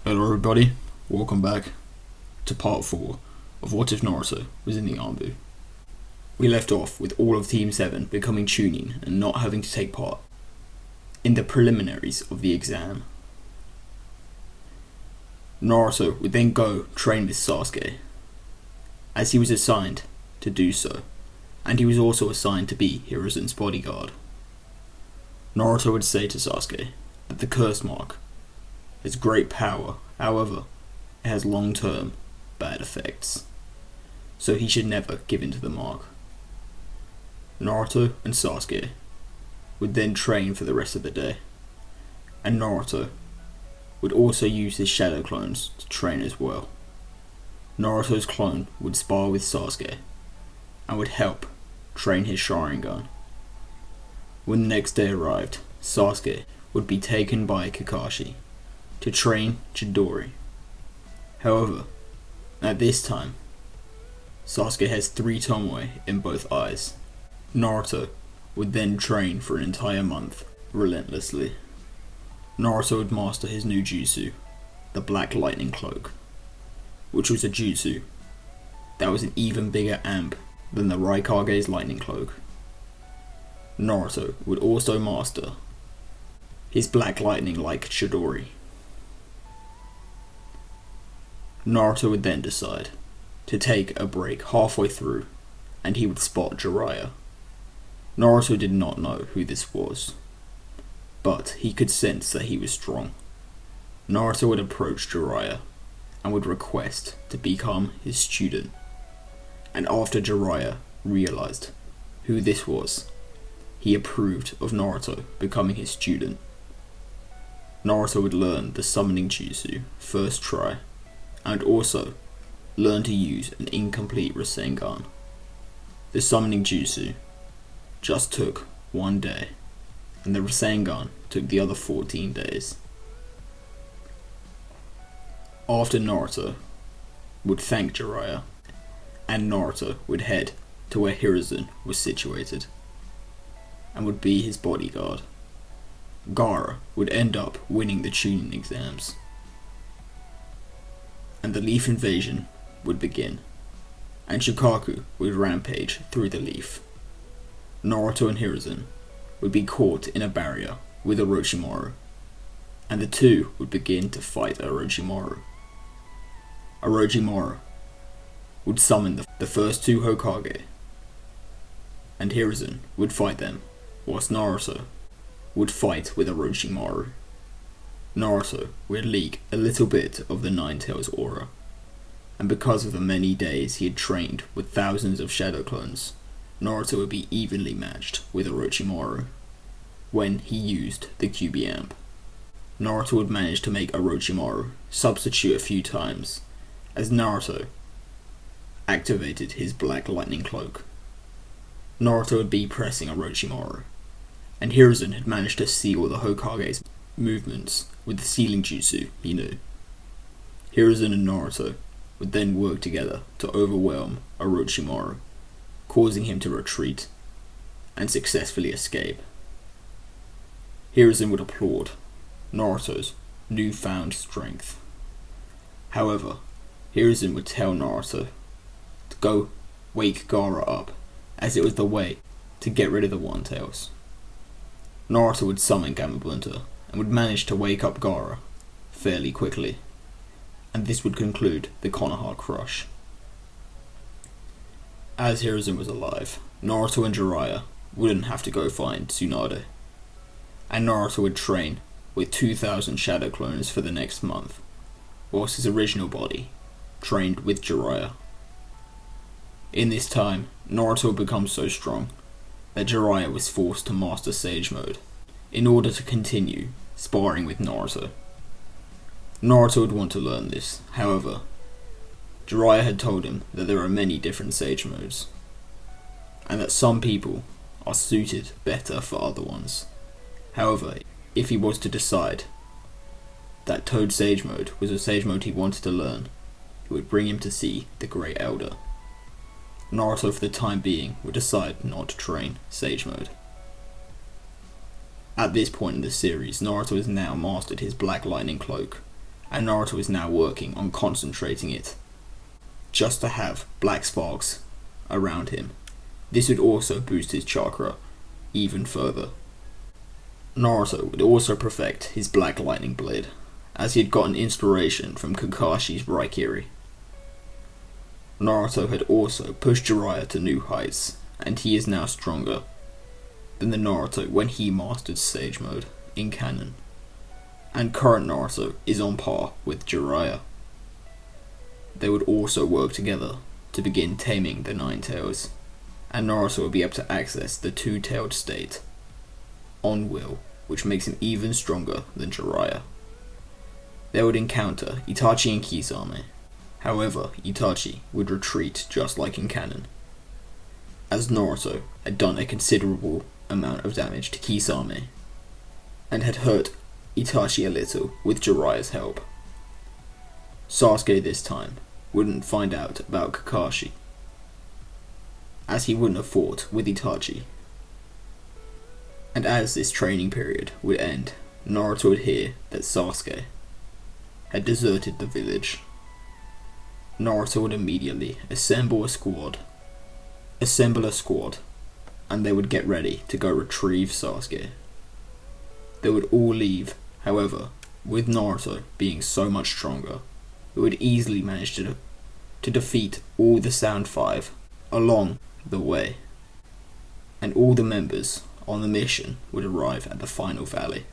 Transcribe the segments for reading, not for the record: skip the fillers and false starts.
Hello everybody, welcome back to part 4 of What If Naruto was in the Anbu. We left off with all of Team 7 becoming Chunin and not having to take part in the preliminaries of the exam. Naruto would then go train with Sasuke, as he was assigned to do so, and he was also assigned to be Hiruzen's bodyguard. Naruto would say to Sasuke that the curse mark has great power, however, it has long-term bad effects, so he should never give in to the mark. Naruto and Sasuke would then train for the rest of the day, and Naruto would also use his shadow clones to train as well. Naruto's clone would spar with Sasuke and would help train his Sharingan. When the next day arrived, Sasuke would be taken by Kakashi to train Chidori. However, at this time, Sasuke has 3 tomoe in both eyes. Naruto would then train for an entire month, relentlessly. Naruto would master his new jutsu, the Black Lightning Cloak, which was a jutsu that was an even bigger amp than the Raikage's Lightning Cloak. Naruto would also master his Black Lightning like Chidori. Naruto would then decide to take a break halfway through, and he would spot Jiraiya. Naruto did not know who this was, but he could sense that he was strong. Naruto would approach Jiraiya and would request to become his student, and after Jiraiya realized who this was, he approved of Naruto becoming his student. Naruto would learn the summoning jutsu first try, and also learn to use an incomplete Rasengan. The summoning jutsu just took 1 day, and the Rasengan took the other 14 days. After Naruto would thank Jiraiya, and Naruto would head to where Hiruzen was situated, and would be his bodyguard. Gaara would end up winning the Chunin exams, and the Leaf Invasion would begin, and Shukaku would rampage through the Leaf. Naruto and Hiruzen would be caught in a barrier with Orochimaru, and the two would begin to fight Orochimaru. Orochimaru would summon the first 2 Hokage, and Hiruzen would fight them, whilst Naruto would fight with Orochimaru. Naruto would leak a little bit of the Nine-Tails aura, and because of the many days he had trained with thousands of shadow clones, Naruto would be evenly matched with Orochimaru when he used the QB amp. Naruto would manage to make Orochimaru substitute a few times as Naruto activated his Black Lightning Cloak. Naruto would be pressing Orochimaru, and Hiruzen had managed to seal the Hokage's movements with the sealing jutsu he knew. Hiruzen and Naruto would then work together to overwhelm Orochimaru, causing him to retreat and successfully escape. Hiruzen would applaud Naruto's newfound strength. However, Hiruzen would tell Naruto to go wake Gaara up, as it was the way to get rid of the One-Tails. Naruto would summon Gamabunta and would manage to wake up Gaara fairly quickly, and this would conclude the Konoha Crush. As Hiruzen was alive, Naruto and Jiraiya wouldn't have to go find Tsunade, and Naruto would train with 2,000 shadow clones for the next month, whilst his original body trained with Jiraiya. In this time, Naruto would become so strong that Jiraiya was forced to master Sage Mode in order to continue sparring with Naruto. Naruto would want to learn this, however, Jiraiya had told him that there are many different Sage Modes, and that some people are suited better for other ones. However, if he was to decide that Toad Sage Mode was a Sage Mode he wanted to learn, he would bring him to see the Great Elder. Naruto for the time being would decide not to train Sage Mode. At this point in the series, Naruto has now mastered his Black Lightning Cloak, and Naruto is now working on concentrating it, just to have black sparks around him. This would also boost his chakra even further. Naruto would also perfect his Black Lightning Blade, as he had gotten inspiration from Kakashi's Raikiri. Naruto had also pushed Jiraiya to new heights, and he is now stronger than the Naruto when he mastered Sage Mode in canon. And current Naruto is on par with Jiraiya. They would also work together to begin taming the Nine Tails, and Naruto would be able to access the two-tailed state on will, which makes him even stronger than Jiraiya. They would encounter Itachi and Kisame. However, Itachi would retreat just like in canon, as Naruto had done a considerable amount of damage to Kisame, and had hurt Itachi a little with Jiraiya's help. Sasuke this time wouldn't find out about Kakashi, as he wouldn't have fought with Itachi. And as this training period would end, Naruto would hear that Sasuke had deserted the village. Naruto would immediately assemble a squad, and they would get ready to go retrieve Sasuke. They would all leave, however, with Naruto being so much stronger, he would easily manage to defeat all the Sound Five along the way, and all the members on the mission would arrive at the final valley.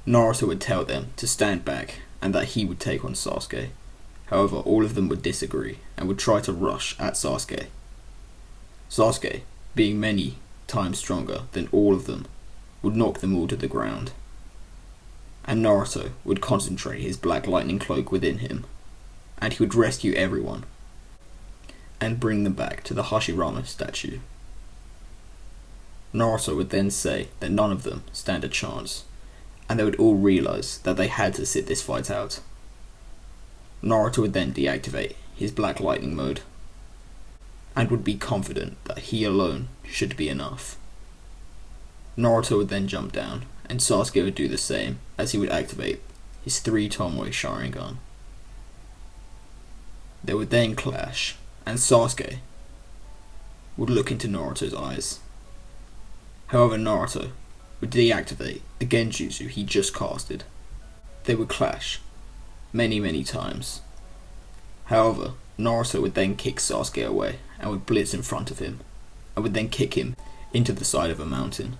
Naruto would tell them to stand back and that he would take on Sasuke. However, all of them would disagree and would try to rush at Sasuke. Sasuke, being many times stronger than all of them, would knock them all to the ground. And Naruto would concentrate his Black Lightning Cloak within him, and he would rescue everyone and bring them back to the Hashirama statue. Naruto would then say that none of them stand a chance, and they would all realize that they had to sit this fight out. Naruto would then deactivate his Black Lightning mode, and would be confident that he alone should be enough. Naruto would then jump down, and Sasuke would do the same, as he would activate his 3 Tomoe Sharingan. They would then clash, and Sasuke would look into Naruto's eyes. However, Naruto would deactivate the Genjutsu he just casted. They would clash many times. However, Naruto would then kick Sasuke away and would blitz in front of him, and would then kick him into the side of a mountain.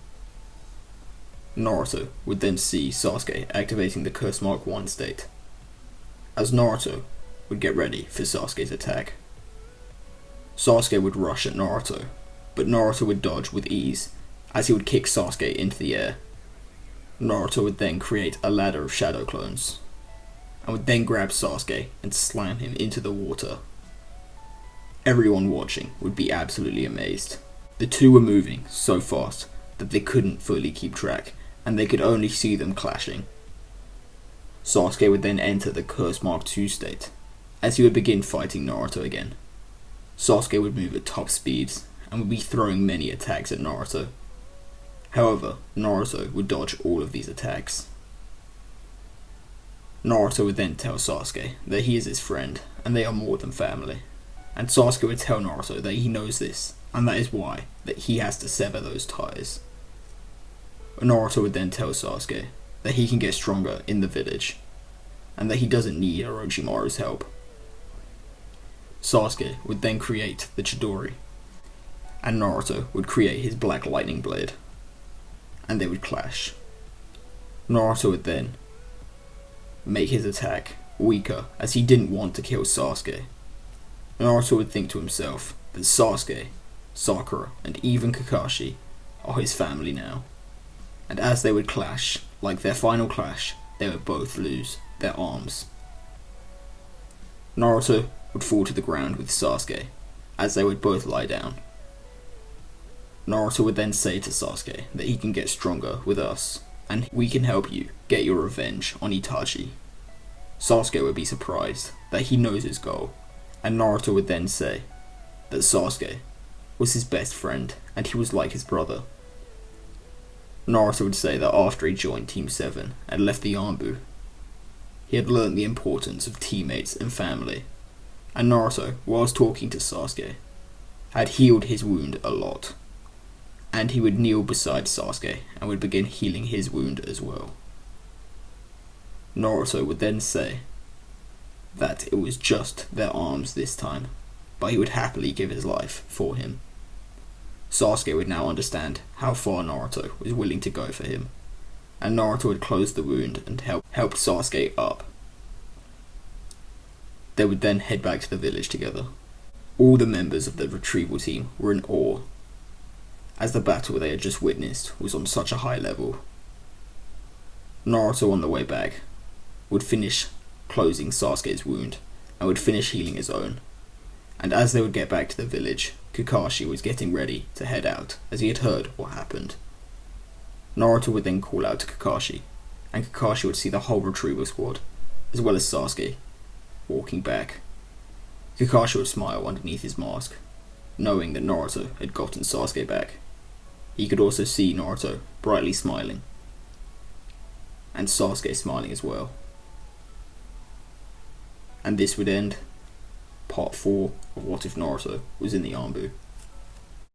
Naruto would then see Sasuke activating the Curse Mark 1 state, as Naruto would get ready for Sasuke's attack. Sasuke would rush at Naruto, but Naruto would dodge with ease, as he would kick Sasuke into the air. Naruto would then create a ladder of shadow clones, and would then grab Sasuke and slam him into the water. Everyone watching would be absolutely amazed. The two were moving so fast that they couldn't fully keep track, and they could only see them clashing. Sasuke would then enter the Curse Mark 2 state, as he would begin fighting Naruto again. Sasuke would move at top speeds, and would be throwing many attacks at Naruto. However, Naruto would dodge all of these attacks. Naruto would then tell Sasuke that he is his friend, and they are more than family. And Sasuke would tell Naruto that he knows this, and that is why that he has to sever those ties. Naruto would then tell Sasuke that he can get stronger in the village, and that he doesn't need Orochimaru's help. Sasuke would then create the Chidori, and Naruto would create his Black Lightning Blade, and they would clash. Naruto would then make his attack weaker, as he didn't want to kill Sasuke. Naruto would think to himself that Sasuke, Sakura, and even Kakashi are his family now, and as they would clash, like their final clash, they would both lose their arms. Naruto would fall to the ground with Sasuke, as they would both lie down. Naruto would then say to Sasuke that he can get stronger with us, and we can help you get your revenge on Itachi. Sasuke would be surprised that he knows his goal, and Naruto would then say that Sasuke was his best friend and he was like his brother. Naruto would say that after he joined Team 7 and left the Anbu, he had learnt the importance of teammates and family, and Naruto, whilst talking to Sasuke, had healed his wound a lot, and he would kneel beside Sasuke and would begin healing his wound as well. Naruto would then say that it was just their arms this time, but he would happily give his life for him. Sasuke would now understand how far Naruto was willing to go for him, and Naruto had closed the wound and helped Sasuke up. They would then head back to the village together. All the members of the retrieval team were in awe, as the battle they had just witnessed was on such a high level. Naruto on the way back would finish closing Sasuke's wound and would finish healing his own, and as they would get back to the village, Kakashi was getting ready to head out as he had heard what happened. Naruto would then call out to Kakashi, and Kakashi would see the whole retrieval squad, as well as Sasuke, walking back. Kakashi would smile underneath his mask, knowing that Naruto had gotten Sasuke back. He could also see Naruto brightly smiling, and Sasuke smiling as well. And this would end part 4 of What If Naruto Was in the Anbu.